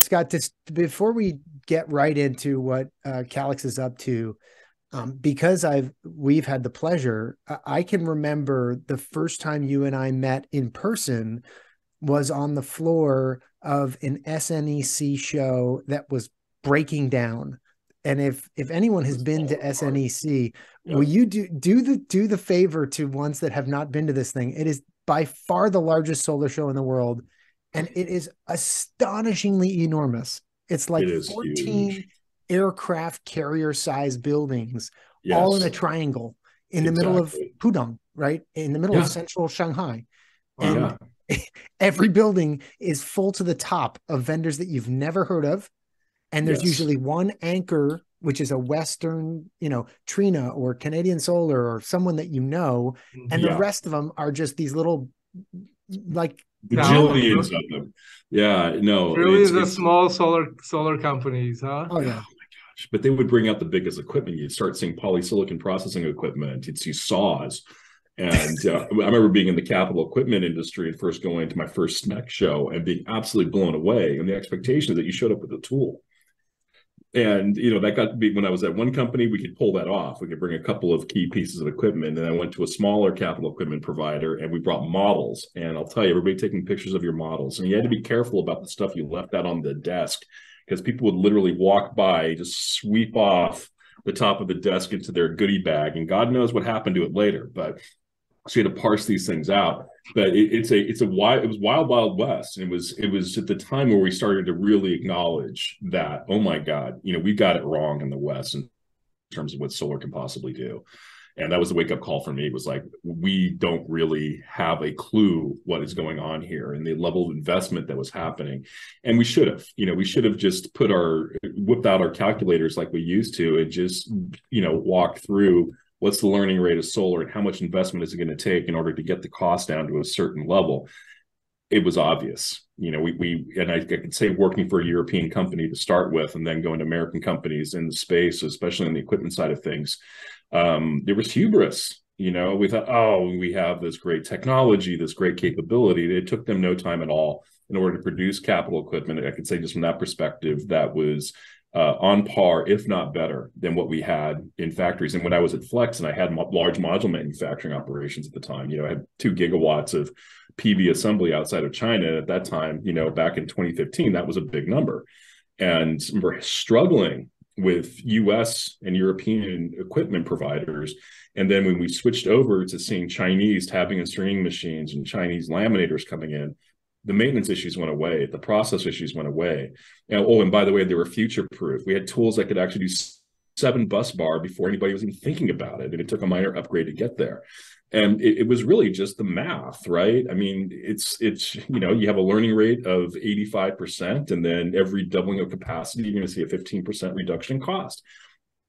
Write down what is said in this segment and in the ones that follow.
Scott, just before we get right into what Caelux is up to, because we've had the pleasure, I can remember the first time you and I met in person was on the floor of an SNEC show that was breaking down. And if anyone has been to SNEC, will you do the favor to ones that have not been to this thing? It is by far the largest solar show in the world, and it is astonishingly enormous. It's like It is 14 huge. aircraft carrier size buildings, all in a Yes, triangle in the middle of exactly. Pudong, right? In the middle of Yeah, central Shanghai. Wow. And yeah, every building is full to the top of vendors that you've never heard of. And there's yes. usually one anchor, which is a Western, Trina or Canadian Solar or someone that you know. And the Yeah. rest of them are just these little, like, Thousands, Bajillions huh? of them. Yeah, no, Really, the it's small solar companies, huh? oh, yeah. but they would bring out the biggest equipment. You'd start seeing polysilicon processing equipment. You'd see saws. And I remember being in the capital equipment industry and first going to my first SMEC show and being absolutely blown away. And the expectation is that you showed up with a tool. And, that got to be when I was at one company, we could pull that off. We could bring a couple of key pieces of equipment. And I went to a smaller capital equipment provider and we brought models. And I'll tell you, everybody taking pictures of your models. And you had to be careful about the stuff you left out on the desk because people would literally walk by, just sweep off the top of the desk into their goodie bag. And God knows what happened to it later. But so you had to parse these things out. But it was wild west, and it was at the time where we started to really acknowledge that, oh my God, we got it wrong in the West in terms of what solar can possibly do. And that was a wake up call for me. It was like, we don't really have a clue what is going on here and the level of investment that was happening. And we should have just whipped out our calculators like we used to and just, walked through what's the learning rate of solar and how much investment is it going to take in order to get the cost down to a certain level. It was obvious. I could say working for a European company to start with and then going to American companies in the space, especially on the equipment side of things. There was hubris. We thought, oh, we have this great technology, this great capability. It took them no time at all in order to produce capital equipment. I could say just from that perspective, that was on par, if not better, than what we had in factories. And when I was at Flex and I had large module manufacturing operations at the time, I had 2 gigawatts of PV assembly outside of China at that time, back in 2015, that was a big number. And we're struggling with US and European equipment providers. And then when we switched over to seeing Chinese tapping and stringing machines and Chinese laminators coming in, the maintenance issues went away. The process issues went away. And by the way, they were future-proof. We had tools that could actually do 7 bus bar before anybody was even thinking about it. And it took a minor upgrade to get there. And it was really just the math, right? I mean, it's you have a learning rate of 85%, and then every doubling of capacity, you're going to see a 15% reduction in cost.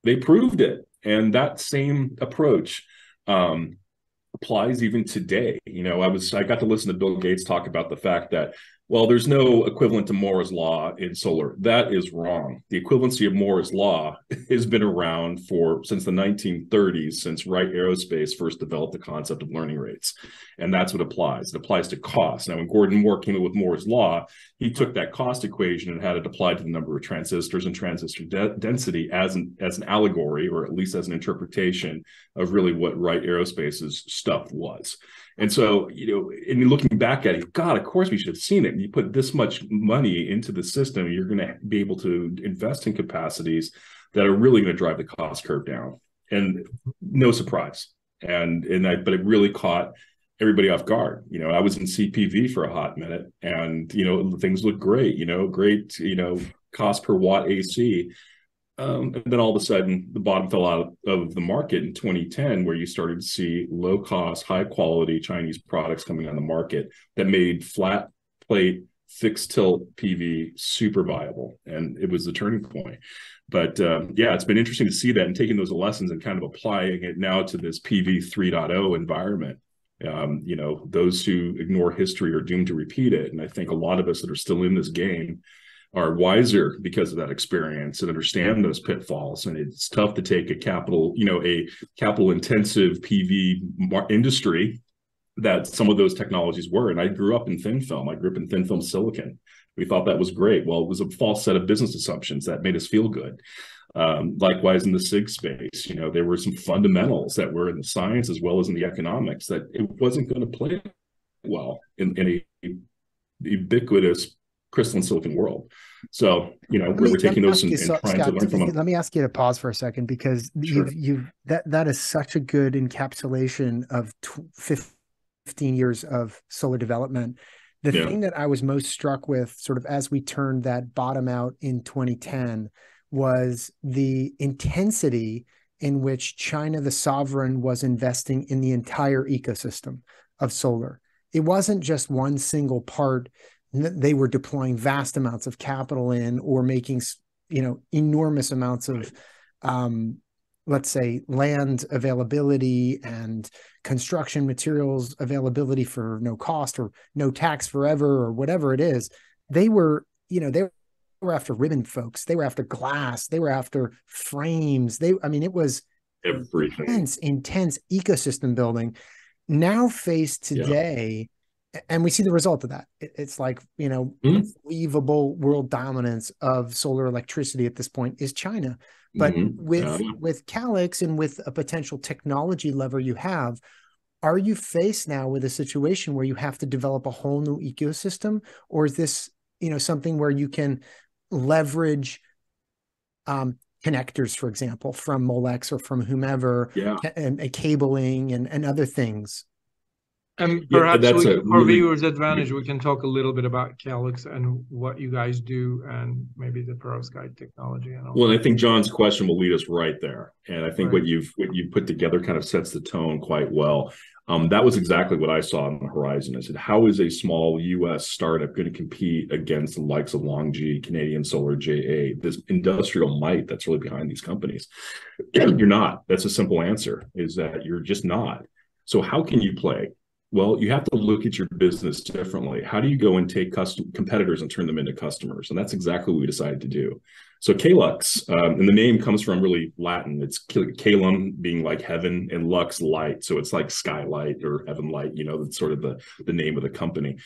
They proved it. And that same approach applies even today. I got to listen to Bill Gates talk about the fact that, well, there's no equivalent to Moore's law in solar. That is wrong. The equivalency of Moore's law has been around since the 1930s, since Wright Aerospace first developed the concept of learning rates. And that's what applies. It applies to cost. Now, when Gordon Moore came up with Moore's law, he took that cost equation and had it applied to the number of transistors and transistor density as an allegory, or at least as an interpretation of really what Wright Aerospace's stuff was. And so, in looking back at it, God, of course we should have seen it. You put this much money into the system, you're going to be able to invest in capacities that are really going to drive the cost curve down. And no surprise. But it really caught everybody off guard. I was in CPV for a hot minute, and things looked great. Great. Cost per watt AC. And then all of a sudden, the bottom fell out of the market in 2010, where you started to see low-cost, high-quality Chinese products coming on the market that made flat plate, fixed tilt PV super viable, and it was the turning point. But it's been interesting to see that and taking those lessons and kind of applying it now to this PV 3.0 environment. Those who ignore history are doomed to repeat it, and I think a lot of us that are still in this game are wiser because of that experience and understand those pitfalls. And it's tough to take a capital intensive PV industry that some of those technologies were. And I grew up in thin film. I grew up in thin film silicon. We thought that was great. Well, it was a false set of business assumptions that made us feel good. Likewise, in the SIG space, there were some fundamentals that were in the science as well as in the economics that it wasn't going to play well in a ubiquitous crystalline silicon world. So, we're taking those and trying to learn from them. Let me ask you to pause for a second, because Sure. that is such a good encapsulation of 15 years of solar development. The thing that I was most struck with, sort of as we turned that bottom out in 2010, was the intensity in which China, the sovereign, was investing in the entire ecosystem of solar. It wasn't just one single part. They were deploying vast amounts of capital in, or making, enormous amounts of, let's say, land availability and construction materials availability for no cost or no tax forever, or whatever it is. They were after ribbon, folks. They were after glass. They were after frames. It was Everything. intense ecosystem building. Now faced today, and we see the result of that. It's like, unbelievable world dominance of solar electricity at this point is China. But with Caelux and with a potential technology lever you have, are you faced now with a situation where you have to develop a whole new ecosystem? Or is this, something where you can leverage connectors, for example, from Molex or from whomever, and cabling and other things? And perhaps for viewers' advantage, we can talk a little bit about Caelux and what you guys do, and maybe the Perovskite technology. And all. Well, I think John's question will lead us right there, and I think what you've put together kind of sets the tone quite well. That was exactly what I saw on the horizon. I said, how is a small U.S. startup going to compete against the likes of LONGi, Canadian Solar, JA, this industrial might that's really behind these companies? You're not. That's a simple answer, is that you're just not. So how can you play? Well, you have to look at your business differently. How do you go and take competitors and turn them into customers? And that's exactly what we decided to do. So Caelux, and the name comes from really Latin. It's caelum, being like heaven, and lux, light. So it's like skylight or heaven light, that's sort of the name of the company.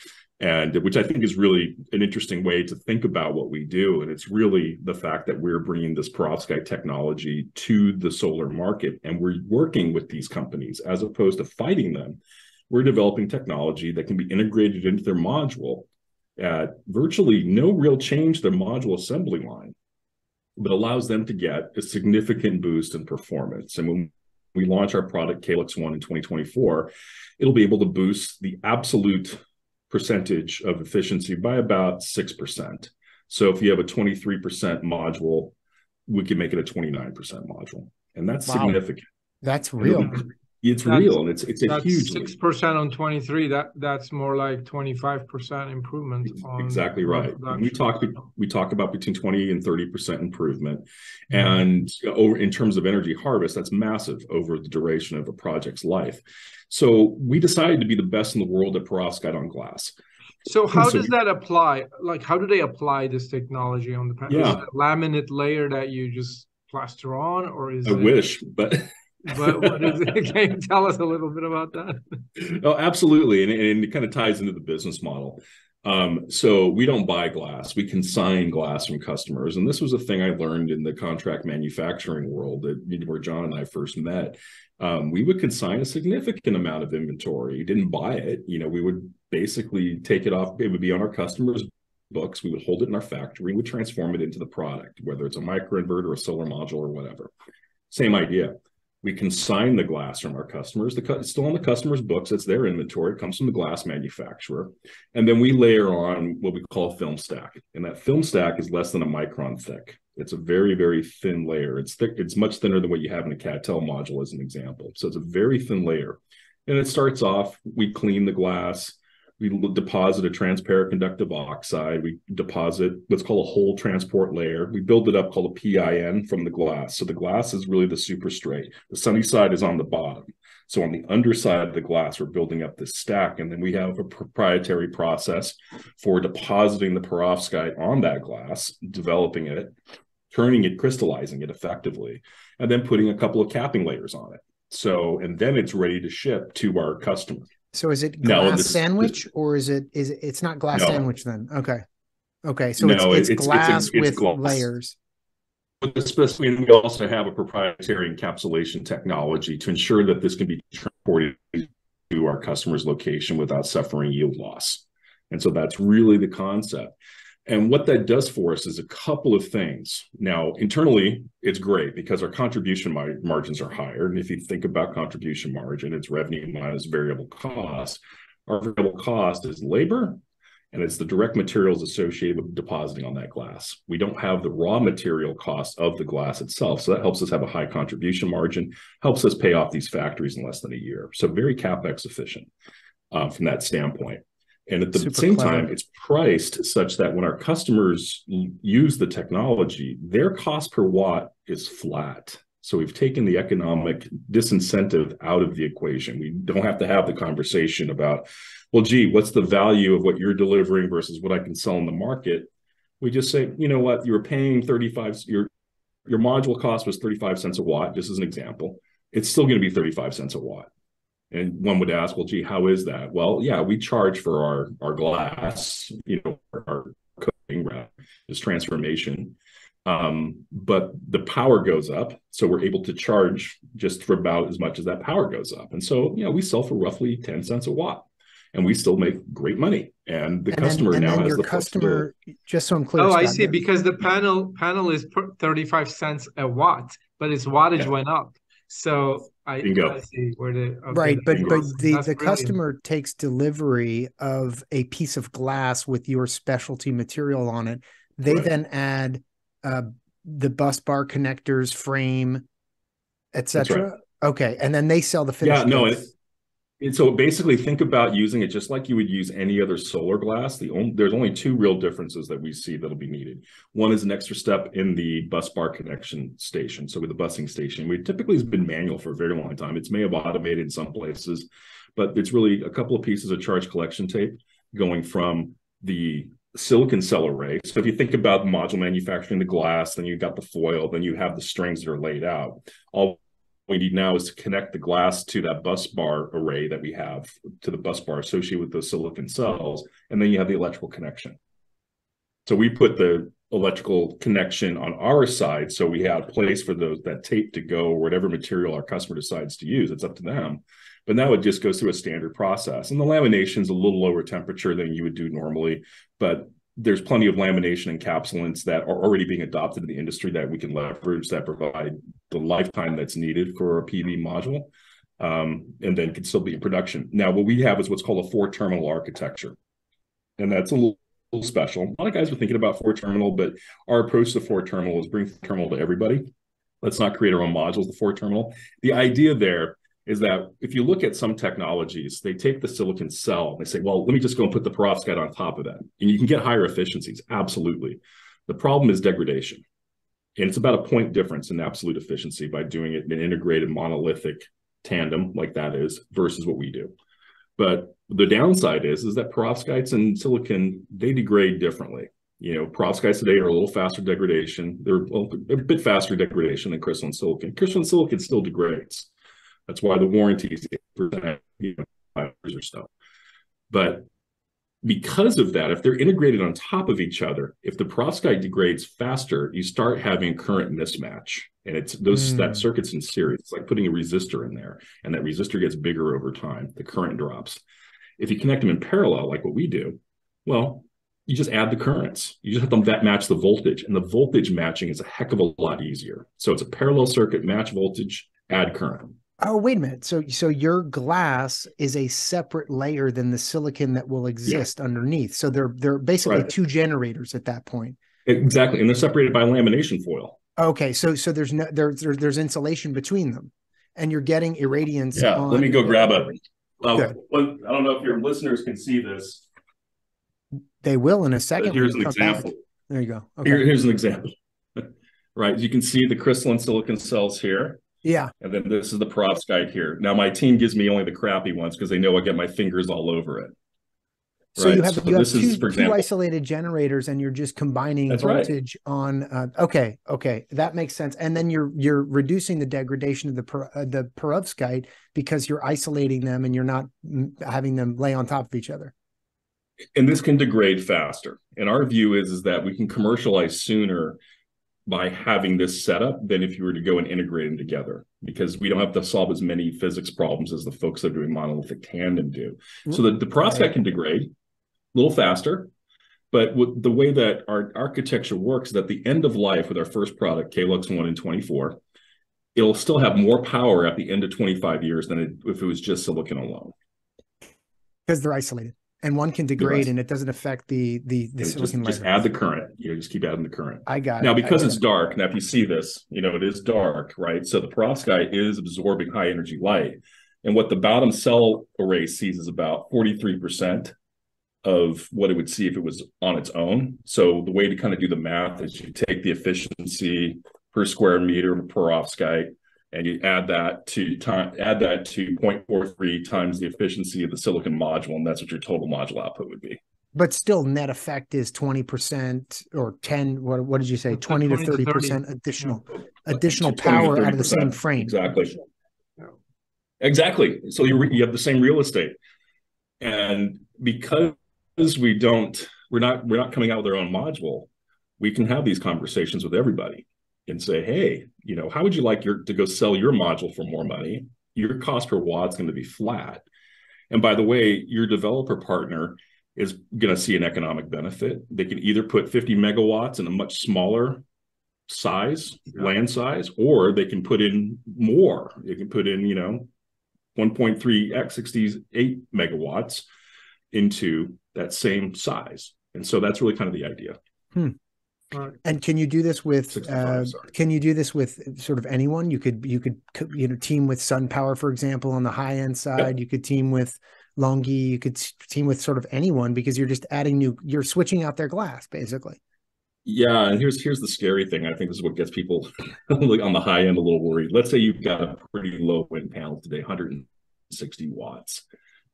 And which I think is really an interesting way to think about what we do. And it's really the fact that we're bringing this perovskite technology to the solar market, and we're working with these companies as opposed to fighting them. We're developing technology that can be integrated into their module at virtually no real change to their module assembly line, but allows them to get a significant boost in performance. And when we launch our product Caelux 1 in 2024, it'll be able to boost the absolute percentage of efficiency by about 6%. So if you have a 23% module, we can make it a 29% module. And that's significant. That's real. It's real, and it's a huge 6% on 23. That's more like 25% improvement. Exactly right. And we talk about between 20 and 30% improvement, and over in terms of energy harvest, that's massive over the duration of a project's life. So we decided to be the best in the world at perovskite on glass. So how does that apply? Like, how do they apply this technology on the panel? Is it a laminate layer that you just plaster on, or is I wish, but. But what is it? Can you tell us a little bit about that? Oh, absolutely. And it kind of ties into the business model. So we don't buy glass. We consign glass from customers. And this was a thing I learned in the contract manufacturing world where John and I first met. We would consign a significant amount of inventory. We didn't buy it. We would basically take it off. It would be on our customers' books. We would hold it in our factory. We would transform it into the product, whether it's a microinverter, a solar module, or whatever. Same idea. We consign the glass from our customers. It's still on the customer's books. It's their inventory. It comes from the glass manufacturer. And then we layer on what we call a film stack. And that film stack is less than a micron thick. It's a very, very thin layer. It's thick. It's much thinner than what you have in a CATL module, as an example. So it's a very thin layer. And it starts off, we clean the glass. We deposit a transparent conductive oxide. We deposit what's called a whole transport layer. We build it up called a PIN from the glass. So the glass is really the superstrate. The sunny side is on the bottom. So on the underside of the glass, we're building up this stack. And then we have a proprietary process for depositing the perovskite on that glass, developing it, turning it, crystallizing it effectively, and then putting a couple of capping layers on it. So, and then it's ready to ship to our customer. So is it glass sandwich or is it's not glass sandwich then? Okay. Okay. So it's glass with glass layers. Especially, and we also have a proprietary encapsulation technology to ensure that this can be transported to our customer's location without suffering yield loss. And so that's really the concept. And what that does for us is a couple of things. Now, internally, it's great because our contribution margins are higher. And if you think about contribution margin, it's revenue minus variable cost. Our variable cost is labor, and it's the direct materials associated with depositing on that glass. We don't have the raw material cost of the glass itself. So that helps us have a high contribution margin, helps us pay off these factories in less than a year. So very CapEx efficient from that standpoint. And at the same time, it's priced such that when our customers use the technology, their cost per watt is flat. So we've taken the economic disincentive out of the equation. We don't have to have the conversation about, well, gee, what's the value of what you're delivering versus what I can sell in the market? We just say, you know what, you were paying 35, your module cost was 35 cents a watt, just as an example. It's still going to be 35 cents a watt. And one would ask, well, gee, how is that? Well, yeah, we charge for our glass, our coating is transformation. But the power goes up. So we're able to charge just for about as much as that power goes up. And so, we sell for roughly 10 cents a watt and we still make great money. And the customer now has the customer, just so I'm clear. Oh, Scott, I see. Because the panel is 35 cents a watt, but its wattage went up. So I see where right, but the customer takes delivery of a piece of glass with your specialty material on it. They then add the bus bar connectors, frame, etc. Right. Okay, and then they sell the finished goods. So basically, think about using it just like you would use any other solar glass. There's only two real differences that we see that'll be needed. One is an extra step in the bus bar connection station. So with the busing station, we typically has been manual for a very long time. It may have automated in some places, but it's really a couple of pieces of charge collection tape going from the silicon cell array. So if you think about module manufacturing the glass, then you've got the foil, then you have the strings that are laid out. All we need now is to connect the glass to that bus bar array that we have, to the bus bar associated with those silicon cells, and then you have the electrical connection. So we put the electrical connection on our side, so we have place for that tape to go, or whatever material our customer decides to use. It's up to them. But now it just goes through a standard process. And the lamination is a little lower temperature than you would do normally, but there's plenty of lamination encapsulants that are already being adopted in the industry that we can leverage that provide the lifetime that's needed for a PV module, and then can still be in production. Now, what we have is what's called a 4-terminal architecture, and that's a little special. A lot of guys are thinking about 4-terminal, but our approach to 4-terminal is bring 4-terminal to everybody. Let's not create our own modules, the 4-terminal. The idea there is that if you look at some technologies, they take the silicon cell and they say, well, let me just go and put the perovskite on top of that. And you can get higher efficiencies, absolutely. The problem is degradation. And it's about a point difference in absolute efficiency by doing it in an integrated monolithic tandem like that is versus what we do. But the downside is that perovskites and silicon, they degrade differently. Perovskites today are a little faster degradation. They're a bit faster degradation than crystalline silicon. Crystalline silicon still degrades. That's why the warranty is 8%, 5 years or so. But because of that, if they're integrated on top of each other, if the perovskite degrades faster, you start having current mismatch. And that circuit's in series. It's like putting a resistor in there, and that resistor gets bigger over time. The current drops. If you connect them in parallel, like what we do, well, you just add the currents. You just have to match the voltage, and the voltage matching is a heck of a lot easier. So it's a parallel circuit, match voltage, add current. Oh, wait a minute. So your glass is a separate layer than the silicon that will exist underneath. So they're basically two generators at that point. Exactly, and they're separated by lamination foil. Okay, so there's insulation between them, and you're getting irradiance. Yeah, let me go grab a. I don't know if your listeners can see this. They will in a second. Here's an example. There you go. Okay. Here's an example. Right, you can see the crystalline silicon cells here. Yeah. And then this is the perovskite here. Now my team gives me only the crappy ones because they know I get my fingers all over it. So right? you have So you have this is, for two example, isolated generators, and you're just combining that's right. voltage on. Okay, that makes sense. And then you're reducing the degradation of the perovskite because you're isolating them and you're not having them lay on top of each other. And this can degrade faster. And our view is that we can commercialize sooner by having this setup than if you were to go and integrate them together, because we don't have to solve as many physics problems as the folks that are doing monolithic tandem do. So the perovskite can degrade a little faster, but the way that our architecture works is at the end of life with our first product, Caelux 1 in 24, it'll still have more power at the end of 25 years than if it was just silicon alone. Because they're isolated. And one can degrade and it doesn't affect the silicon layer. Just add the current. Just keep adding the current. I got now, because it's dark. Now, if you see this, it is dark, right? So the perovskite is absorbing high energy light. And what the bottom cell array sees is about 43% of what it would see if it was on its own. So the way to kind of do the math is you take the efficiency per square meter of perovskite, and you add that to 0.43 times the efficiency of the silicon module, and that's what your total module output would be. But still, net effect is 20% or 10. What did you say? 20 to 30% additional power out of the same frame. Exactly. So you have the same real estate, and because we're not coming out with our own module, we can have these conversations with everybody and say, hey, how would you like to go sell your module for more money? Your cost per watt is going to be flat. And by the way, your developer partner is going to see an economic benefit. They can either put 50 megawatts in a much smaller size, land size, or they can put in more. They can put in, 1.3x 68 megawatts into that same size. And so that's really kind of the idea. Right. And can you do this with sort of anyone? You could team with SunPower, for example, on the high end side. Yep. You could team with Longi. You could team with sort of anyone, because you're just you're switching out their glass basically. Yeah, and here's the scary thing. I think this is what gets people on the high end a little worried. Let's say you've got a pretty low wind panel today, 160 watts.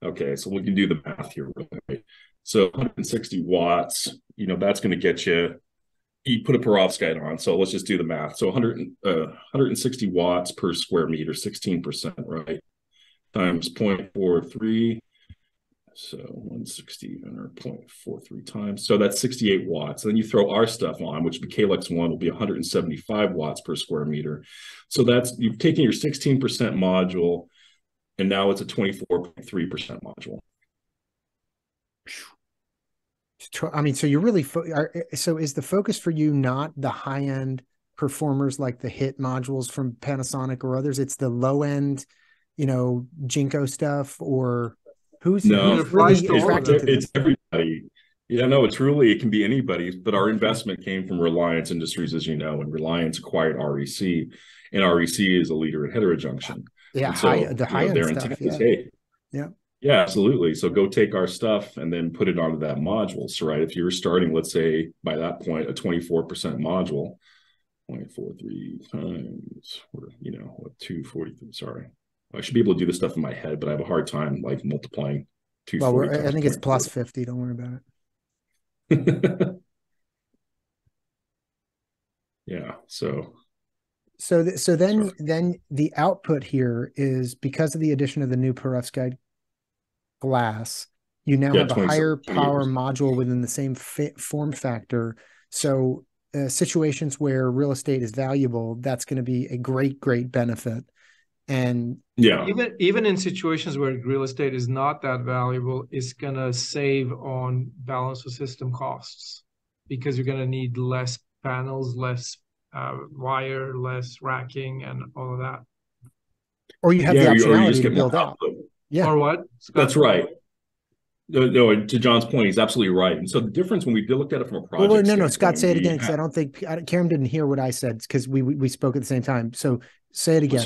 Okay, so we can do the math here real quick. So 160 watts, that's going to get you put a perovskite on. So let's just do the math. So 160 watts per square meter, 16%, right? Times 0.43. So 160 under 0.43 times. So that's 68 watts. Then you throw our stuff on, which Caelux 1 will be 175 watts per square meter. So you've taken your 16% module, and now it's a 24.3% module. I mean, so you're really, so is the focus for you not the high end performers like the HIT modules from Panasonic or others? It's the low end, Jinko stuff, or who's really attracted to this? It's everybody. It can be anybody, but our investment came from Reliance Industries, as you know, and Reliance acquired REC, and REC is a leader in heterojunction. Yeah, the high end stuff. Yeah, absolutely. So go take our stuff and then put it onto that module. So, right, if you're starting, let's say by that point, a 24% module, 0.43 times, 243. Sorry, I should be able to do this stuff in my head, but I have a hard time multiplying. Well, I think it's plus 50. Don't worry about it. Yeah. So then the output here is, because of the addition of the new perovskite glass, you now have a higher power module within the same form factor. So situations where real estate is valuable, that's going to be a great benefit. And even in situations where real estate is not that valuable, it's going to save on balance of system costs, because you're going to need less panels, less wire, less racking, and all of that. Or you have the optionality to build out. Yeah. Or what? That's right. No, to John's point, he's absolutely right. And so the difference when we looked at it from a project. No, Scott, say it again, because I don't think Kerim didn't hear what I said, because we spoke at the same time. So say it again.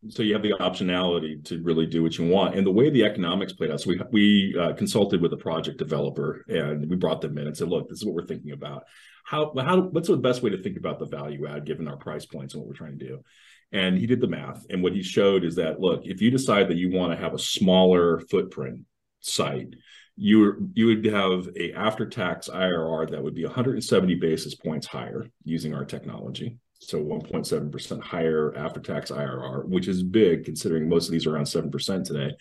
So you have the optionality to really do what you want. And the way the economics played out, so we consulted with a project developer, and we brought them in and said, look, this is what we're thinking about. What's the best way to think about the value add given our price points and what we're trying to do? And he did the math. And what he showed is that, look, if you decide that you want to have a smaller footprint site, you would have a after-tax IRR that would be 170 basis points higher using our technology. So 1.7% higher after-tax IRR, which is big considering most of these are around 7% today.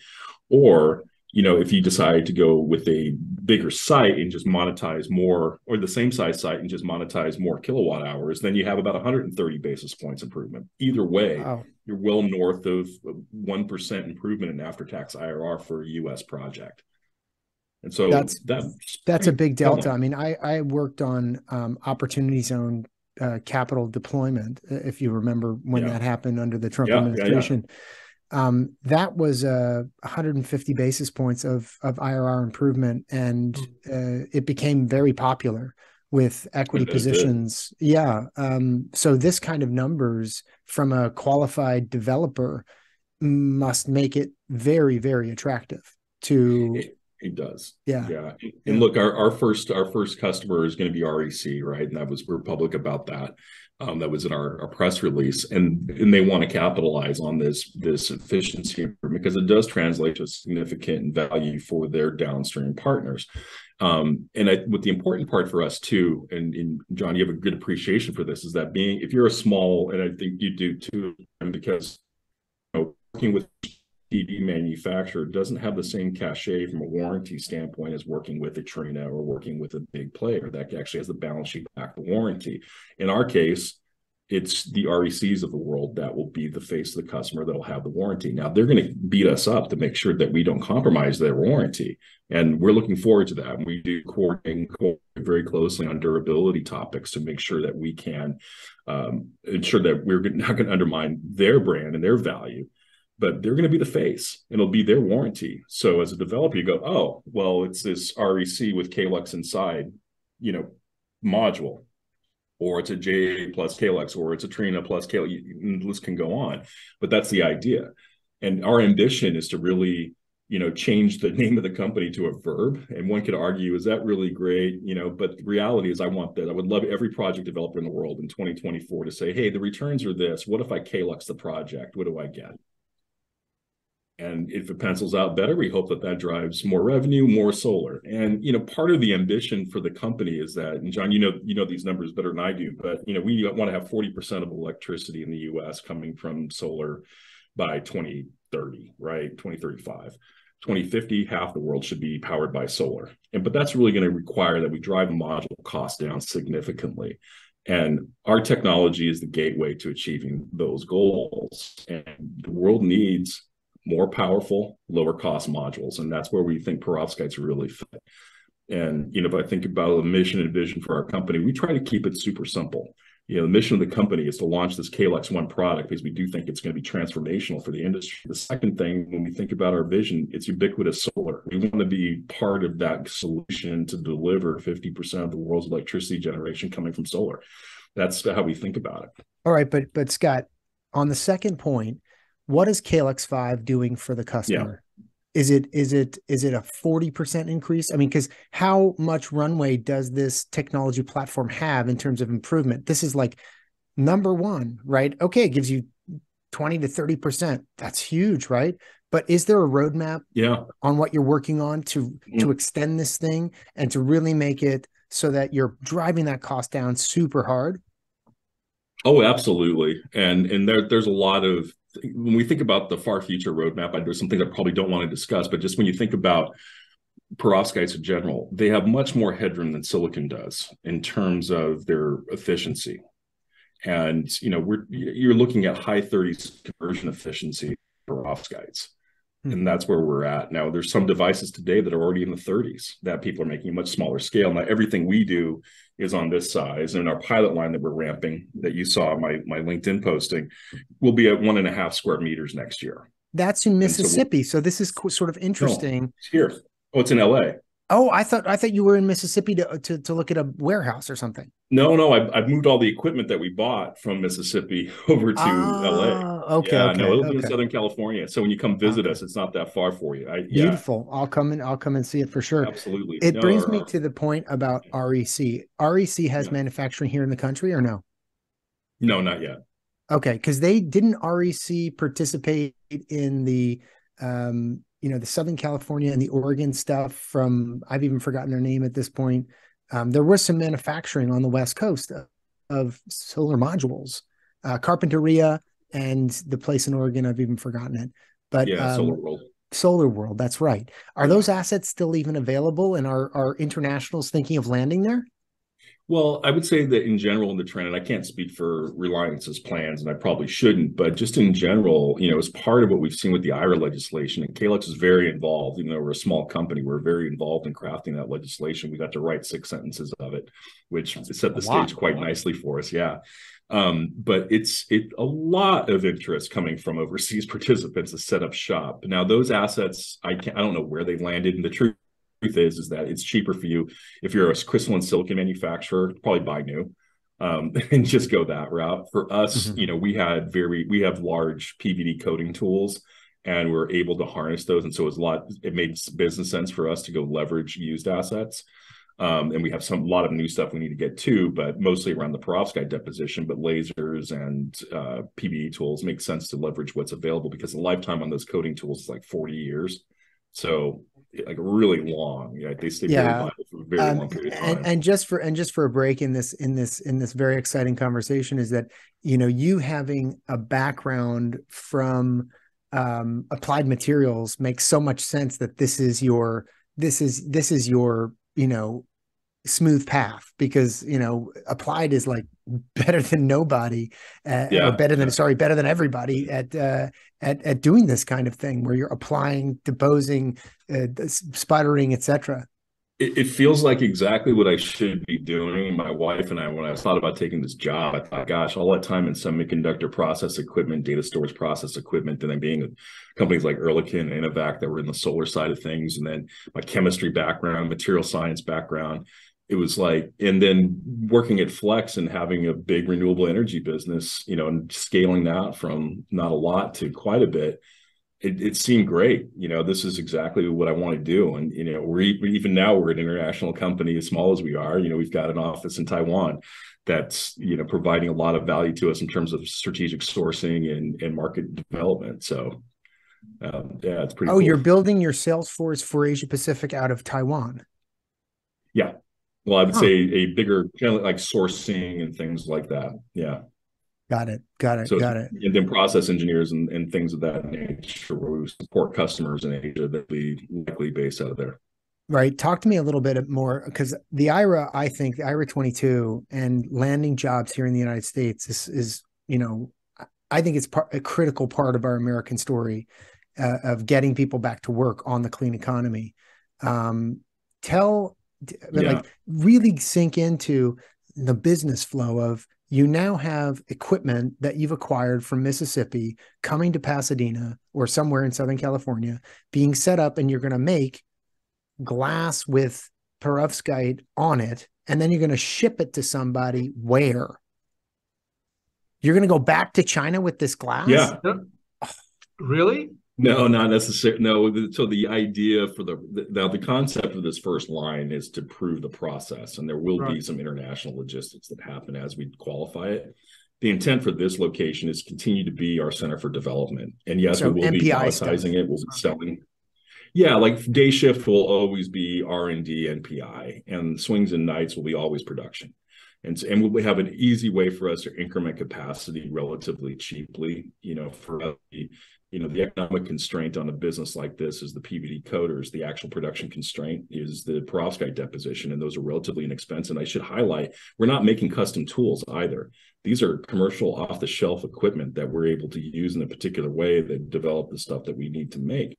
Or, if you decide to go with a bigger site and just monetize more, or the same size site and just monetize more kilowatt hours, then you have about 130 basis points improvement. Either way, wow, you're well north of 1% improvement in after-tax IRR for a US project. And so that's a big delta. I mean, I worked on opportunity zone capital deployment, if you remember when that happened under the Trump administration. That was 150 basis points of IRR improvement, and it became very popular with equity positions. So this kind of numbers from a qualified developer must make it very, very attractive to. It does. Yeah. And look, our first customer is going to be REC, right? And we're public about that. That was in our press release, and they want to capitalize on this efficiency because it does translate to significant value for their downstream partners. What the important part for us too, and John, you have a good appreciation for this, is that if you're a small, and I think you do too, because working with EV manufacturer doesn't have the same cachet from a warranty standpoint as working with a Trina or working with a big player that actually has the balance sheet back the warranty. In our case, it's the RECs of the world that will be the face of the customer that will have the warranty. Now, they're going to beat us up to make sure that we don't compromise their warranty. And we're looking forward to that. We do coordinate very closely on durability topics to make sure that we can ensure that we're not going to undermine their brand and their value. But they're going to be the face, and it'll be their warranty. So as a developer, you go, oh, well, it's this REC with Caelux inside, module, or it's a JA plus Caelux, or it's a Trina plus Caelux. The list can go on, but that's the idea. And our ambition is to really, change the name of the company to a verb. And one could argue, is that really great? But the reality is I want that. I would love every project developer in the world in 2024 to say, hey, the returns are this. What if I Caelux the project? What do I get? And if it pencils out better, we hope that drives more revenue, more solar. And, part of the ambition for the company is that, and John, you know these numbers better than I do, but, we want to have 40% of electricity in the US coming from solar by 2030, right? 2035. 2050, half the world should be powered by solar. But that's really going to require that we drive the module cost down significantly. And our technology is the gateway to achieving those goals. And the world needs more powerful, lower cost modules. And that's where we think perovskites really fit. And, if I think about the mission and vision for our company, we try to keep it super simple. The mission of the company is to launch this Caelux One product because we do think it's going to be transformational for the industry. The second thing, when we think about our vision, it's ubiquitous solar. We want to be part of that solution to deliver 50% of the world's electricity generation coming from solar. That's how we think about it. All right. But Scott, on the second point, what is Caelux 5 doing for the customer? Is it a 40% increase? I mean, because how much runway does this technology platform have in terms of improvement? This is like number one, right? Okay, it gives you 20 to 30%. That's huge, right? But is there a roadmap on what you're working on to extend this thing and to really make it so that you're driving that cost down super hard? Oh, absolutely. And there's a lot of, when we think about the far future roadmap, there's some things I probably don't want to discuss, but just when you think about perovskites in general, they have much more headroom than silicon does in terms of their efficiency. And, you're looking at high 30s conversion efficiency perovskites. And that's where we're at. Now, there's some devices today that are already in the 30s that people are making a much smaller scale. Now, everything we do is on this size. And our pilot line that we're ramping, that you saw my LinkedIn posting, will be at 1.5 square meters next year. That's in Mississippi. So this is sort of interesting. No, it's here. Oh, it's in LA. Oh, I thought you were in Mississippi to look at a warehouse or something. No, I've moved all the equipment that we bought from Mississippi over to LA. Okay, it'll be in Southern California. So when you come visit us, it's not that far for you. Beautiful. I'll come and see it for sure. Absolutely. It brings me to the point about REC. REC has manufacturing here in the country or no? No, not yet. Okay, because they didn't REC participate in the the Southern California and the Oregon stuff from, I've even forgotten their name at this point. There was some manufacturing on the West Coast of solar modules, Carpinteria, and the place in Oregon, I've even forgotten it. But Solar World. Solar World, that's right. Are those assets still even available, and are internationals thinking of landing there? Well, I would say that in general, in the trend, and I can't speak for Reliance's plans, and I probably shouldn't, but just in general, as part of what we've seen with the IRA legislation, and Caelux is very involved, even though we're a small company, we're very involved in crafting that legislation. We got to write 6 sentences of it, which set the stage quite nicely for us. Yeah. But it's a lot of interest coming from overseas participants to set up shop. Now, those assets, I don't know where they've landed, and the truth is that it's cheaper for you if you're a crystalline silicon manufacturer, probably buy new, and just go that route. For us, we have large PVD coating tools, and we're able to harness those, and so it made business sense for us to go leverage used assets. And we have a lot of new stuff we need to get to, but mostly around the perovskite deposition. But lasers and PVD tools make sense to leverage what's available, because the lifetime on those coating tools is like 40 years. So like really long. They stay very viable for a very long period of time. And just for a break in this very exciting conversation is that you having a background from applied materials makes so much sense that this is your smooth path, because applied is like better than notbody, or better than everybody at doing this kind of thing, where you're applying, deposing, sputtering, etc. It feels like exactly what I should be doing. My wife and I, when I thought about taking this job, I thought, gosh, all that time in semiconductor process equipment, data storage process equipment, and then being with companies like Ehrlichien and Innovator that were in the solar side of things, and then my chemistry background, material science background. It was like, and then working at Flex and having a big renewable energy business, and scaling that from not a lot to quite a bit. It seemed great. This is exactly what I want to do. And, even now we're an international company, as small as we are, we've got an office in Taiwan that's, providing a lot of value to us in terms of strategic sourcing and market development. So, it's pretty cool. You're building your sales force for Asia Pacific out of Taiwan. Yeah. Well, I would say a bigger kind of like sourcing and things like that. Yeah. Got it. And then process engineers and things of that nature, where we support customers in Asia that be likely based out of there. Right. Talk to me a little bit more, because the IRA, I think the IRA 22 and landing jobs here in the United States is I think it's a critical part of our American story of getting people back to work on the clean economy. Really sink into the business flow of, you now have equipment that you've acquired from Mississippi coming to Pasadena or somewhere in Southern California, being set up, and you're going to make glass with perovskite on it, and then you're going to ship it to somebody where? You're going to go back to China with this glass? Yeah. Really? No, not necessarily. No. So the idea for the concept of this first line is to prove the process, and there will be some international logistics that happen as we qualify it. The intent for this location is continue to be our center for development. And yes, we will be monetizing it. We'll be selling. Yeah, like day shift will always be R&D and PI, and swings and nights will be always production. And we'll have an easy way for us to increment capacity relatively cheaply. For the economic constraint on a business like this is the PVD coaters. The actual production constraint is the perovskite deposition, and those are relatively inexpensive. And I should highlight, we're not making custom tools either. These are commercial off-the-shelf equipment that we're able to use in a particular way that develop the stuff that we need to make.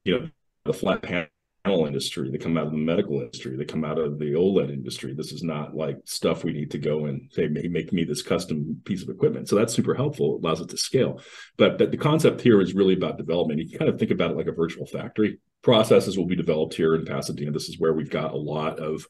The flat panel industry, they come out of the medical industry, they come out of the OLED industry. This is not like stuff we need to go and say, make me this custom piece of equipment. So that's super helpful. It allows it to scale. But the concept here is really about development. You can kind of think about it like a virtual factory. Processes will be developed here in Pasadena. This is where we've got a lot of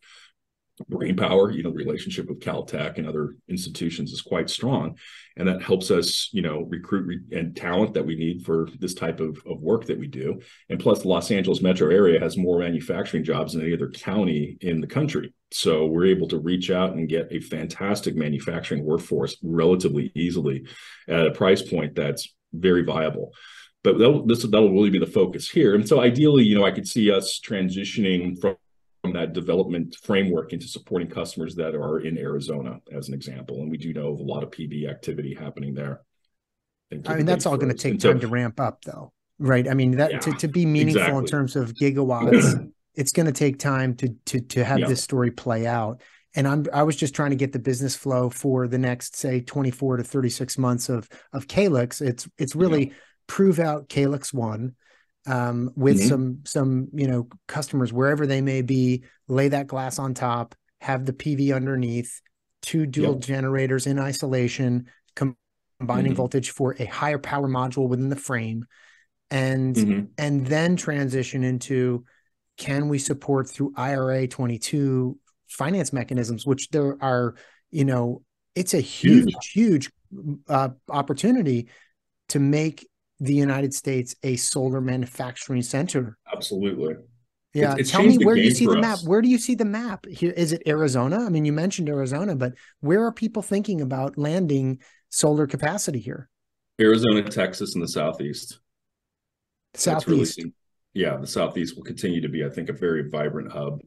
brain power. The relationship with Caltech and other institutions is quite strong, and that helps us recruit and talent that we need for this type of work that we do. And plus, the Los Angeles metro area has more manufacturing jobs than any other county in the country, so we're able to reach out and get a fantastic manufacturing workforce relatively easily at a price point that's very viable. But that'll really be the focus here. And so ideally, I could see us transitioning from that development framework into supporting customers that are in Arizona, as an example. And we do know of a lot of PV activity happening there. I mean, that's all going to take time to ramp up, though, right? I mean, that to be meaningful in terms of gigawatts, it's going to take time to have this story play out. And I was just trying to get the business flow for the next, say, 24 to 36 months of Caelux. It's really prove out Caelux 1 with some customers wherever they may be, lay that glass on top, have the PV underneath, 2 dual generators in isolation, combining voltage for a higher power module within the frame, and then transition into, can we support through IRA 22 finance mechanisms, which there are, it's a huge opportunity to make the United States a solar manufacturing center. Absolutely. Yeah. Tell me where you see the map. Where do you see the map here? Is it Arizona? I mean, you mentioned Arizona, but where are people thinking about landing solar capacity here? Arizona, Texas, and the Southeast. Southeast. The Southeast will continue to be, I think, a very vibrant hub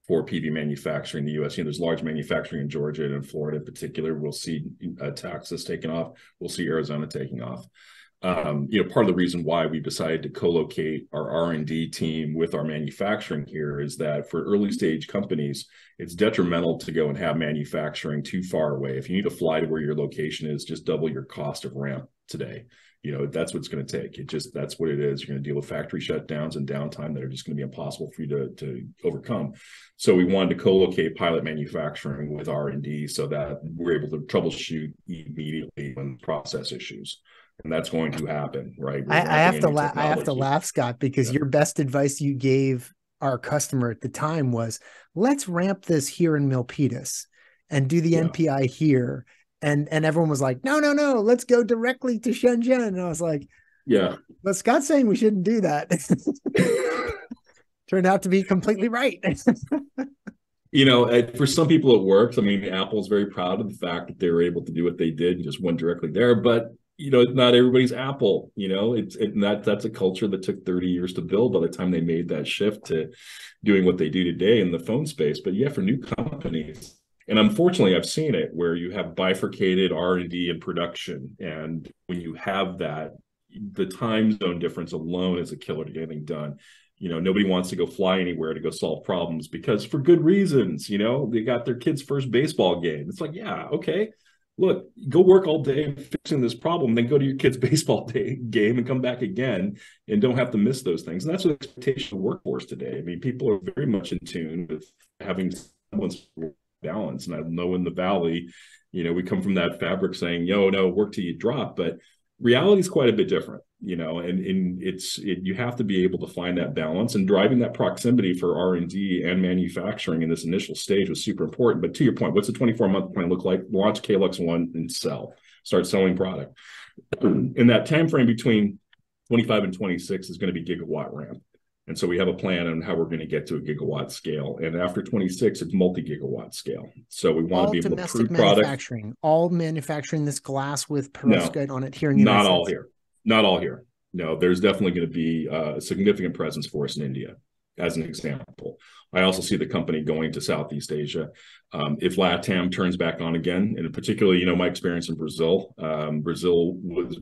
for PV manufacturing in the U.S. There's large manufacturing in Georgia and in Florida in particular. We'll see Texas taking off. We'll see Arizona taking off. Part of the reason why we decided to co-locate our R&D team with our manufacturing here is that for early stage companies, it's detrimental to go and have manufacturing too far away. If you need to fly to where your location is, just double your cost of ramp today. That's what it's going to take. That's what it is. You're going to deal with factory shutdowns and downtime that are just going to be impossible for you to overcome. So we wanted to co-locate pilot manufacturing with R&D so that we're able to troubleshoot immediately when process issues. And that's going to happen, right? I have to laugh, Scott, because your best advice you gave our customer at the time was, let's ramp this here in Milpitas and do the NPI here. And everyone was like, no, let's go directly to Shenzhen. And I was like, but Scott's saying we shouldn't do that. Turned out to be completely right. For some people it works. I mean, Apple's very proud of the fact that they were able to do what they did and just went directly there. But not everybody's Apple. That's a culture that took 30 years to build by the time they made that shift to doing what they do today in the phone space. But for new companies, and unfortunately, I've seen it where you have bifurcated R&D and production, and when you have that, the time zone difference alone is a killer to get anything done. Nobody wants to go fly anywhere to go solve problems because for good reasons. They got their kid's first baseball game. It's like, okay. Look, go work all day fixing this problem, then go to your kid's baseball game and come back again and don't have to miss those things. And that's the expectation of the workforce today. I mean, people are very much in tune with having balance. And I know in the Valley, we come from that fabric saying, no, work till you drop. But reality is quite a bit different, and you have to be able to find that balance, and driving that proximity for R&D and manufacturing in this initial stage was super important. But to your point, what's a 24-month plan look like? Launch Caelux 1 and start selling product. In that time frame between 25 and 26 is going to be gigawatt ramp. And so we have a plan on how we're going to get to a gigawatt scale. And after 26, it's multi-gigawatt scale. So we want to be able to prove product. All manufacturing this glass with perovskite on it here in the United States. Not all here. No, there's definitely going to be a significant presence for us in India, as an example. I also see the company going to Southeast Asia. If LATAM turns back on again, and particularly, my experience in Brazil.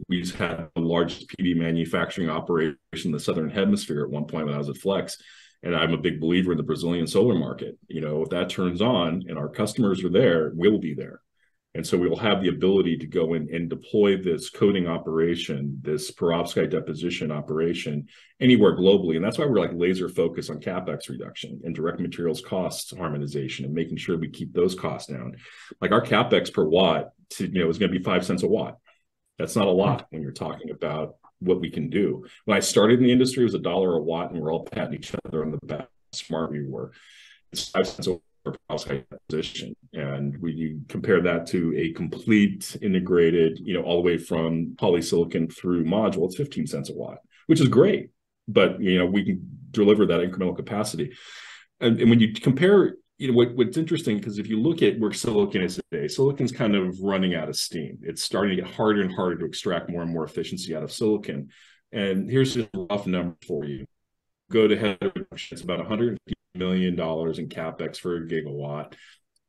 We've had the largest PV manufacturing operation in the Southern Hemisphere at one point when I was at Flex. And I'm a big believer in the Brazilian solar market. If that turns on and our customers are there, we'll be there. And so we will have the ability to go in and deploy this coating operation, this perovskite deposition operation anywhere globally. And that's why we're like laser focused on CapEx reduction and direct materials costs harmonization and making sure we keep those costs down. Like our CapEx per watt is going to be 5 cents a watt. That's not a lot when you're talking about what we can do. When I started in the industry, it was $1 a watt, and we're all patting each other on the back how smart we were. It's 5 cents a watt for perovskite deposition. And when you compare that to a complete integrated, all the way from polysilicon through module, it's 15 cents a watt, which is great. But, we can deliver that incremental capacity. And when you compare, what's interesting, because if you look at where silicon is today, silicon's kind of running out of steam. It's starting to get harder and harder to extract more and more efficiency out of silicon. And here's just a rough number for you. Go to head reduction. It's about $150 million in CapEx for a gigawatt.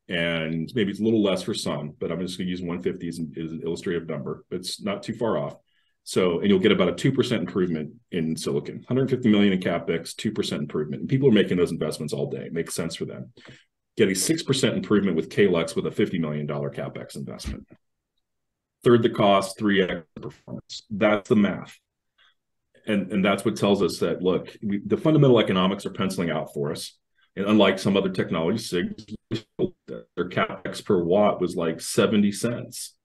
And maybe it's a little less for some, but I'm just going to use 150 as an illustrative number. It's not too far off. So, and you'll get about a 2% improvement in silicon, 150 million in CapEx, 2% improvement. And people are making those investments all day. It makes sense for them. Get a 6% improvement with Caelux with a $50 million CapEx investment. Third the cost, 3x the performance. That's the math. And that's what tells us that, look, the fundamental economics are penciling out for us. And unlike some other technologies, their CapEx per watt was like 70 cents.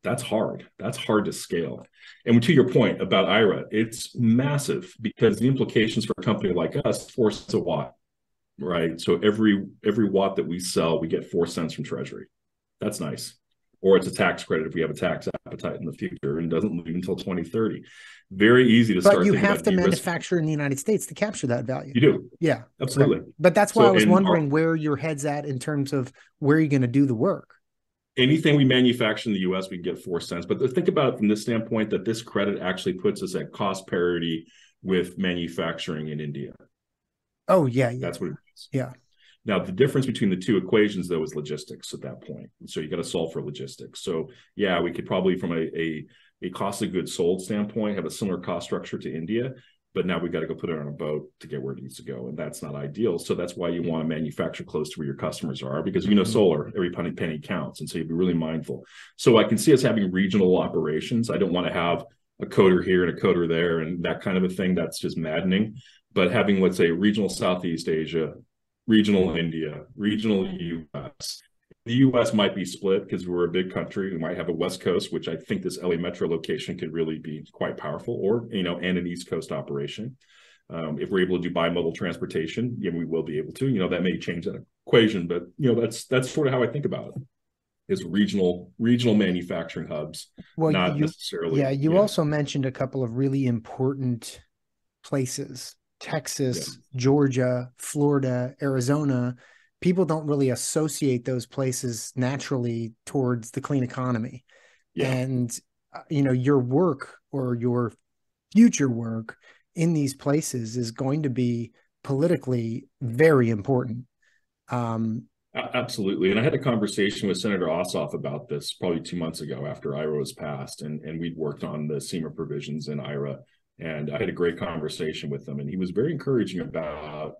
That's hard. That's hard to scale. And to your point about IRA, it's massive because the implications for a company like us, 4 cents a watt, right? So every watt that we sell, we get 4 cents from Treasury. That's nice. Or it's a tax credit if we have a tax appetite in the future, and doesn't leave until 2030. Very easy to start. But you have to manufacture in the United States to capture that value. You do. Yeah, absolutely. Right. But that's why I was wondering where your head's at in terms of where you're going to do the work. Anything we manufacture in the U.S., we can get 4 cents. But think about it from this standpoint that this credit actually puts us at cost parity with manufacturing in India. Oh, yeah. That's what it is. Yeah. Now, the difference between the two equations, though, is logistics at that point. So you got to solve for logistics. So, yeah, we could probably, from a cost of goods sold standpoint, have a similar cost structure to India. But now we've got to go put it on a boat to get where it needs to go. And that's not ideal. So that's why you want to manufacture close to where your customers are, because, solar, every penny counts. And so you'd be really mindful. So I can see us having regional operations. I don't want to have a coder here and a coder there and that kind of a thing. That's just maddening. But having, let's say, regional Southeast Asia, regional India, regional US. The US might be split because we're a big country. We might have a West Coast, which I think this LA Metro location could really be quite powerful, or, and an East Coast operation. If we're able to do bimodal transportation, we will be able to. That may change that equation, but, that's sort of how I think about it, is regional manufacturing hubs, not necessarily. Yeah, you also mentioned a couple of really important places. Texas, Georgia, Florida, Arizona. People don't really associate those places naturally towards the clean economy. And, your work or your future work in these places is going to be politically very important. Absolutely. And I had a conversation with Senator Ossoff about this probably 2 months ago after IRA was passed, and we'd worked on the SEMA provisions in IRA. And I had a great conversation with him, and he was very encouraging about,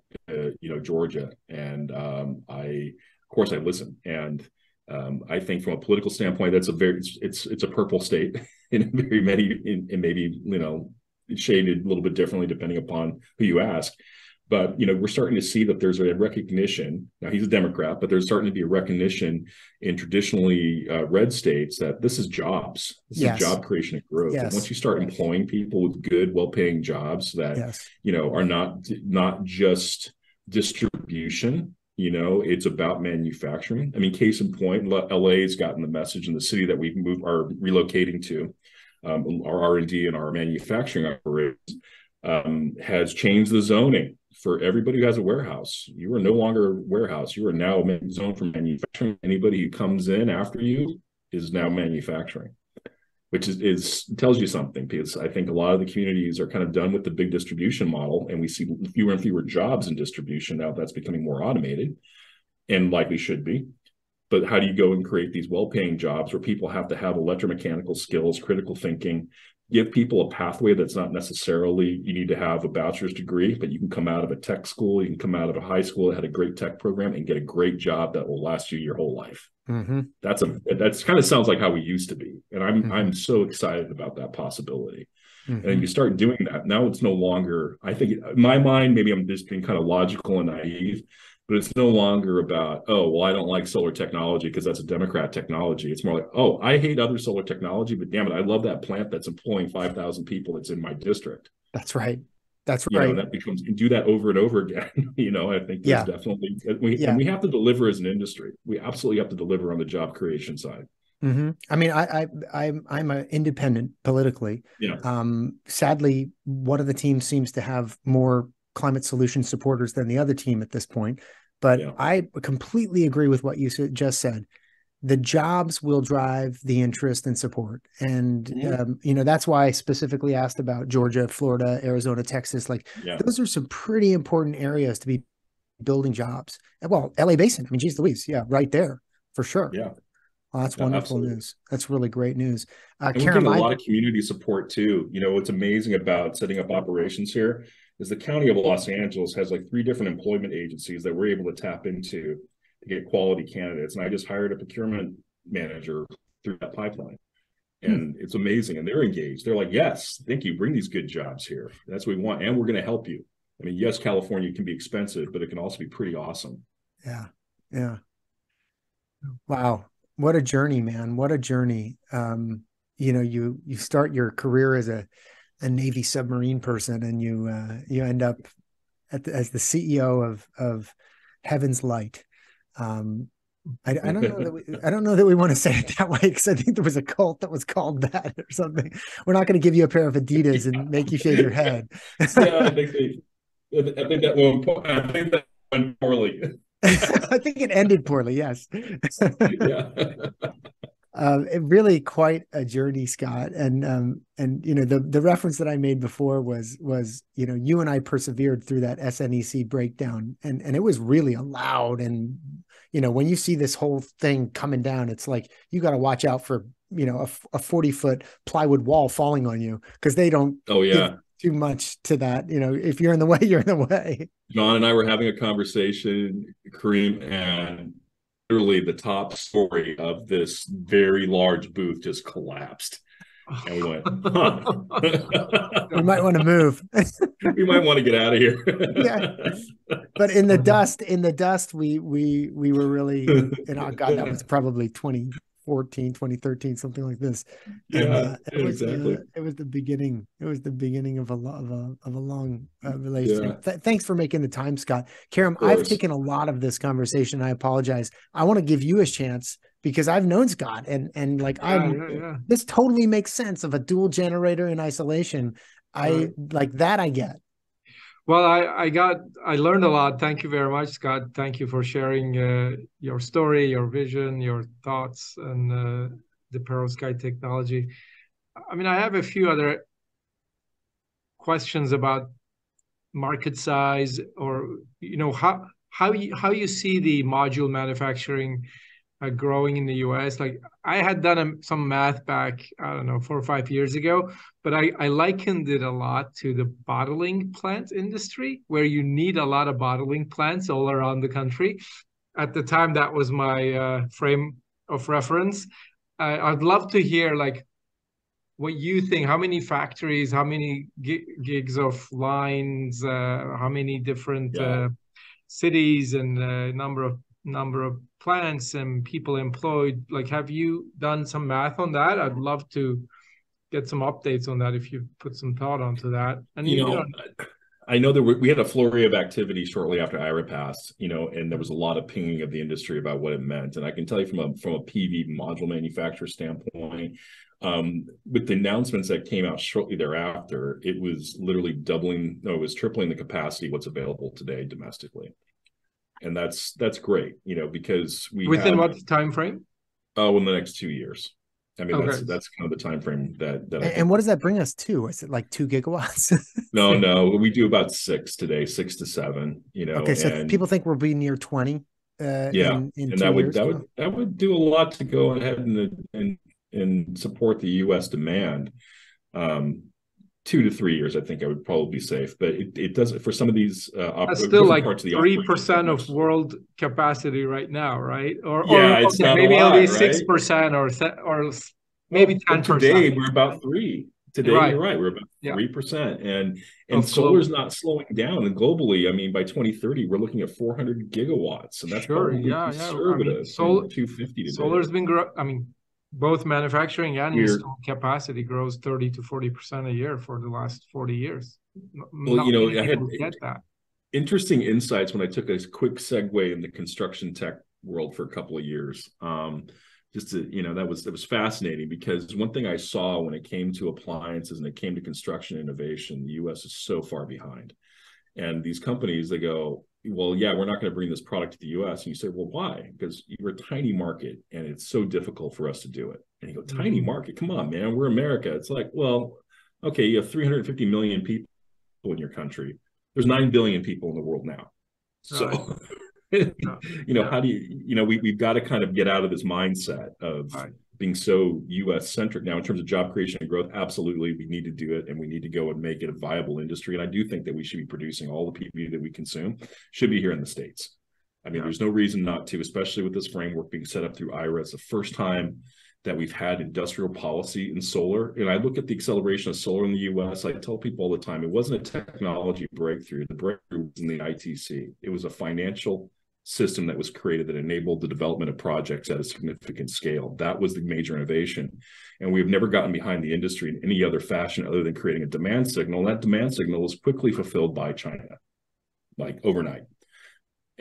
Georgia. And of course, I listened. And I think from a political standpoint, that's it's a purple state in very many, in maybe, shaded a little bit differently depending upon who you ask. But, we're starting to see that there's a recognition. Now, he's a Democrat, but there's starting to be a recognition in traditionally red states that this is jobs. This is job creation and growth. And once you start employing people with good, well-paying jobs that, are not just distribution, it's about manufacturing. I mean, case in point, LA's gotten the message, in the city that we are relocating to, our R&D and our manufacturing operations, has changed the zoning for everybody who has a warehouse. You are no longer a warehouse. You are now a zone for manufacturing. Anybody who comes in after you is now manufacturing, which tells you something, because I think a lot of the communities are kind of done with the big distribution model, and we see fewer and fewer jobs in distribution. Now that's becoming more automated, and likely should be. But how do you go and create these well-paying jobs where people have to have electromechanical skills, critical thinking, give people a pathway that's not necessarily you need to have a bachelor's degree, but you can come out of a tech school, you can come out of a high school that had a great tech program and get a great job that will last you your whole life. That's kind of sounds like how we used to be. And I'm so excited about that possibility. And you start doing that. Now it's no longer, I think in my mind, maybe I'm just being kind of logical and naive, but it's no longer about, oh, well, I don't like solar technology because that's a Democrat technology. It's more like, oh, I hate other solar technology, but damn it, I love that plant that's employing 5,000 people that's in my district. That's right. That's right. That becomes, do that over and over again. I think there's definitely, and we have to deliver as an industry. We absolutely have to deliver on the job creation side. I mean, I'm an independent politically. Sadly, one of the teams seems to have more climate solution supporters than the other team at this point. But I completely agree with what you just said. the jobs will drive the interest and support. And, that's why I specifically asked about Georgia, Florida, Arizona, Texas. Like, those are some pretty important areas to be building jobs. Well, LA Basin, I mean, geez Louise. Yeah, right there for sure. Yeah. Well, that's wonderful news. That's really great news. And we're getting a lot of community support too. What's amazing about setting up operations here is the County of Los Angeles has like 3 different employment agencies that we're able to tap into to get quality candidates. And I just hired a procurement manager through that pipeline. And it's amazing. And they're engaged. They're like, yes, thank you. Bring these good jobs here. That's what we want. And we're going to help you. I mean, yes, California can be expensive, but it can also be pretty awesome. Yeah. Yeah. Wow. What a journey, man. What a journey. You start your career as a Navy submarine person, and you end up as the CEO of Heaven's Light. I don't know that we want to say it that way, because I think there was a cult that was called that or something. We're not going to give you a pair of Adidas and make you shave your head. Yeah, I think that went poorly. I think it ended poorly. Yes. Yeah. It really quite a journey, Scott. And the reference that I made before was you and I persevered through that SNEC breakdown, and it was really loud. And when you see this whole thing coming down, it's like you got to watch out for a 40-foot plywood wall falling on you, because they don't. Oh yeah. Too much to that. If you're in the way, you're in the way. John and I were having a conversation, Kerim, and literally the top story of this very large booth just collapsed. And we went, we might want to move. We might want to get out of here. Yeah. But in the dust, we were really, God, that was probably 2014, 2013, something like this. Yeah, exactly. It was the beginning. It was the beginning of a long relationship. Yeah. Thanks for making the time, Scott. Kerim, I've taken a lot of this conversation. I apologize. I want to give you a chance, because I've known Scott, and like this totally makes sense of a dual generator in isolation. I like that. I get. Well, I learned a lot. Thank you very much, Scott. Thank you for sharing your story, your vision, your thoughts, and the Perovskite technology. I mean, I have a few other questions about market size, or how you see the module manufacturing growing in the US. Like, I had done some math back, I don't know, 4 or 5 years ago, but I likened it a lot to the bottling plant industry, where you need a lot of bottling plants all around the country. At the time, that was my frame of reference. I'd love to hear like what you think. How many factories, how many gigs of lines, how many different cities, and number of plants and people employed. Like, have you done some math on that? I'd love to get some updates on that if you've put some thought onto that. And I know that we had a flurry of activity shortly after IRA passed, and there was a lot of pinging of the industry about what it meant. And I can tell you from a PV module manufacturer standpoint, with the announcements that came out shortly thereafter, it was literally tripling the capacity what's available today domestically. And that's great, because within what time frame? Oh, in the next 2 years. I mean, that's kind of the time frame that. And what does that bring us to? Is it like 2 gigawatts? No, we do about 6 today, 6 to 7. Okay, so people think we'll be near 20. In and 2 years. that would do a lot to go ahead and support the U.S. demand. 2 to 3 years, I think I would probably be safe, but it doesn't for some of these. That's still like 3% of world capacity right now, right? It's not maybe a lot, it'll be 6% or maybe 10%. Today we're about 3. Today you're right, we're about 3%, and solar's not slowing down. And globally, I mean, by 2030, we're looking at 400 gigawatts, and that's probably conservative. I mean, 250 today. Solar's been growing. I mean, both manufacturing and installed capacity grows 30 to 40% a year for the last 40 years. Well, I had interesting insights when I took a quick segue in the construction tech world for a couple of years. That was fascinating, because one thing I saw when it came to appliances and it came to construction innovation, the U.S. is so far behind. And these companies, they go, well, yeah, we're not going to bring this product to the US. And you say, well, why? Because you're a tiny market and it's so difficult for us to do it. And you go, tiny market? Come on, man. We're America. It's like, well, okay, you have 350 million people in your country. There's 9 billion people in the world now. So, how do we've got to kind of get out of this mindset of being so US centric now in terms of job creation and growth. Absolutely. We need to do it, and we need to go and make it a viable industry. And I do think that we should be producing all the PV that we consume should be here in the States. I mean, there's no reason not to, especially with this framework being set up through IRA. It's the first time that we've had industrial policy in solar. And I look at the acceleration of solar in the US. I tell people all the time, it wasn't a technology breakthrough. The breakthrough was in the ITC. It was a financial system that was created that enabled the development of projects at a significant scale. That was the major innovation. And we've never gotten behind the industry in any other fashion other than creating a demand signal. And that demand signal was quickly fulfilled by China, like overnight.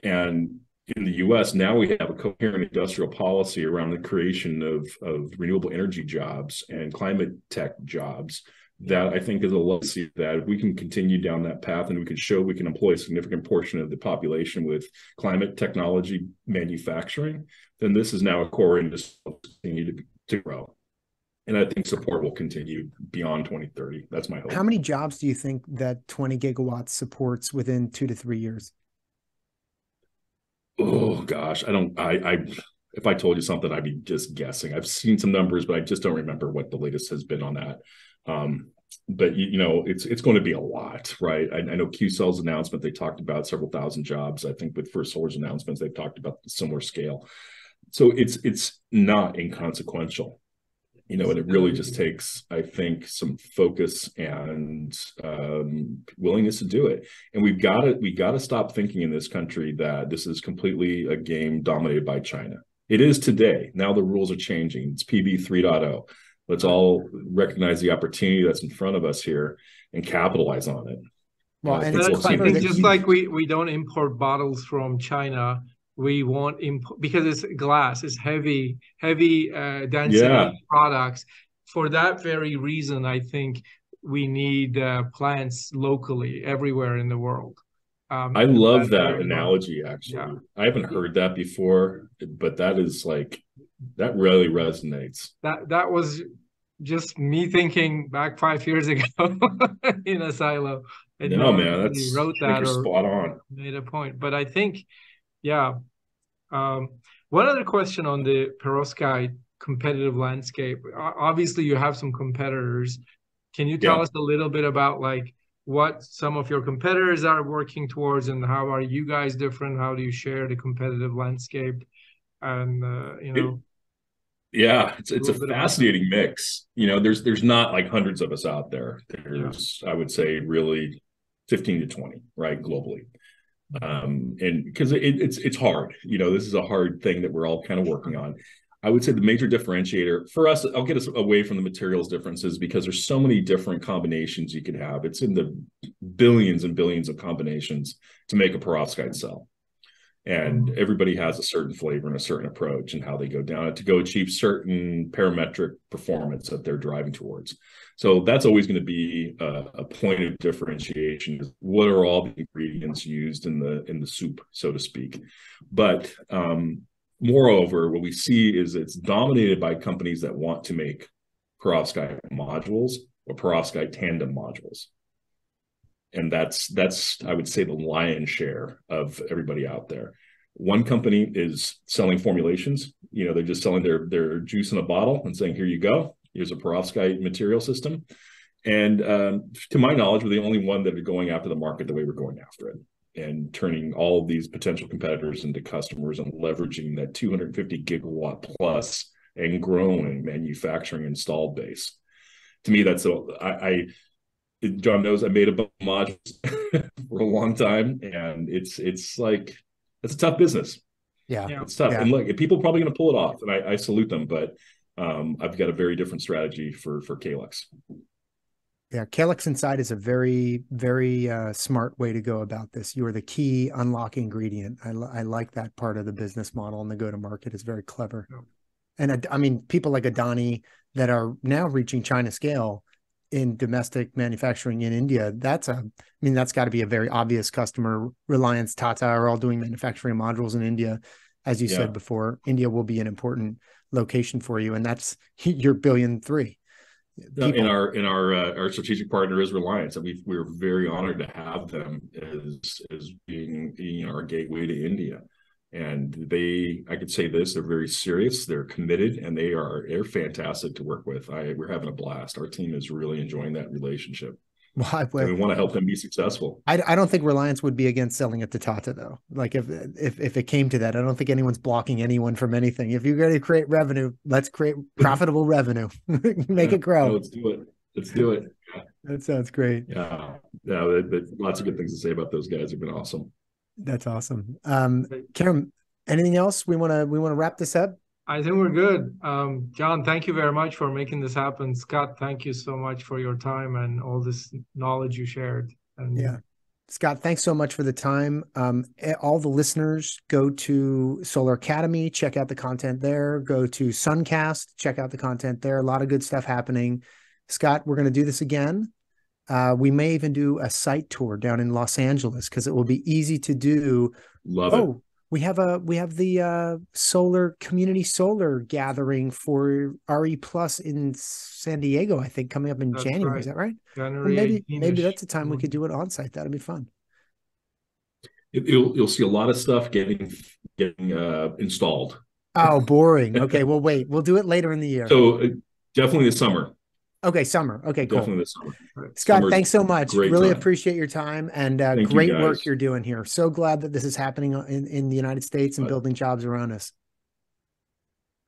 And in the US, now we have a coherent industrial policy around the creation of renewable energy jobs and climate tech jobs that I think is a legacy that if we can continue down that path and we can show we can employ a significant portion of the population with climate technology manufacturing, then this is now a core industry to grow. And I think support will continue beyond 2030. That's my hope. How many jobs do you think that 20 gigawatts supports within 2 to 3 years? Oh gosh, if I told you something, I'd be just guessing. I've seen some numbers, but I just don't remember what the latest has been on that. But it's going to be a lot, right? I know Qcel's announcement, they talked about several thousand jobs. I think with First Solar's announcements, they've talked about a similar scale. So it's not inconsequential. And it really just takes, I think, some focus and willingness to do it. And we got to stop thinking in this country that this is completely a game dominated by China. It is today. Now the rules are changing. It's PB 3.0. Let's all recognize the opportunity that's in front of us here and capitalize on it. Well, and I think just like we don't import bottles from China, we want import because it's glass, it's heavy density products. For that very reason, I think we need plants locally everywhere in the world. I love that analogy, actually. Yeah. I haven't heard that before, but that is that really resonates. That was just me thinking back 5 years ago in a silo. No, man, that's wrote that or spot on. Made a point. But I think, one other question on the perovskite competitive landscape. Obviously, you have some competitors. Can you tell us a little bit about what some of your competitors are working towards, and how are you guys different? How do you share the competitive landscape? And it's a fascinating mix. There's not hundreds of us out there. There's I would say really 15 to 20, right, globally. And because it's hard. This is a hard thing that we're all kind of working on. I would say the major differentiator for us, I'll get us away from the materials differences because there's so many different combinations you could have. It's in the billions and billions of combinations to make a perovskite cell. And everybody has a certain flavor and a certain approach and how they go down it to go achieve certain parametric performance that they're driving towards. So that's always going to be a point of differentiation. What are all the ingredients used in the soup, so to speak? But moreover, what we see is it's dominated by companies that want to make perovskite modules or perovskite tandem modules. And that's I would say the lion's share of everybody out there. One company is selling formulations. They're just selling their juice in a bottle and saying, here you go. Here's a perovskite material system. And to my knowledge, we're the only one that are going after the market the way we're going after it, and turning all of these potential competitors into customers and leveraging that 250 gigawatt plus and growing manufacturing installed base. To me, that's Jon knows I made a modules for a long time, and it's a tough business. Yeah, it's tough. Yeah. And look, people are probably going to pull it off, and I salute them. But I've got a very different strategy for Caelux. Yeah, Caelux Inside is a very, very smart way to go about this. You are the key unlock ingredient. I like that part of the business model, and the go-to-market is very clever. Yeah. And I mean, people like Adani that are now reaching China scale, in domestic manufacturing in India, that's got to be a very obvious customer. Reliance, Tata are all doing manufacturing modules in India. As you said before, India will be an important location for you, and that's your $1.3 billion. In our strategic partner is Reliance, and we're very honored to have them as being our gateway to India. And I could say this, they're very serious, they're committed, and they're fantastic to work with. We're having a blast. Our team is really enjoying that relationship. Well, we want to help them be successful. I don't think Reliance would be against selling it to Tata, though. Like if it came to that, I don't think anyone's blocking anyone from anything. If you're going to create revenue, let's create profitable revenue. Make it grow. Let's do it. Let's do it. Yeah. That sounds great. Yeah. Lots of good things to say about those guys. They've been awesome. That's awesome. Kerim, anything else we want to wrap this up? I think we're good. Jon, thank you very much for making this happen. Scott, thank you so much for your time and all this knowledge you shared. And Scott, thanks so much for the time. All the listeners, go to SolarAcademy, check out the content there. Go to SunCast, check out the content there. A lot of good stuff happening. Scott, we're going to do this again. We may even do a site tour down in Los Angeles because it will be easy to do. Love it. We have the solar community solar gathering for RE Plus in San Diego, I think, coming up in January. Right. Is that right? January. Maybe that's the time we could do it on site. That'd be fun. You'll see a lot of stuff getting installed. Oh, boring. Okay, well, wait. We'll do it later in the year. So definitely the summer. Okay, summer. Okay, cool. Definitely this summer. Scott, thanks so much. Really time. Appreciate your time and great work you're doing here. So glad that this is happening in the United States and building jobs around us.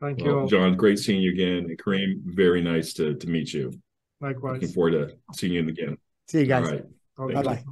Thank you. Jon, great seeing you again. And Kerim, very nice to meet you. Likewise. Looking forward to seeing you again. See you guys. All right. Bye-bye.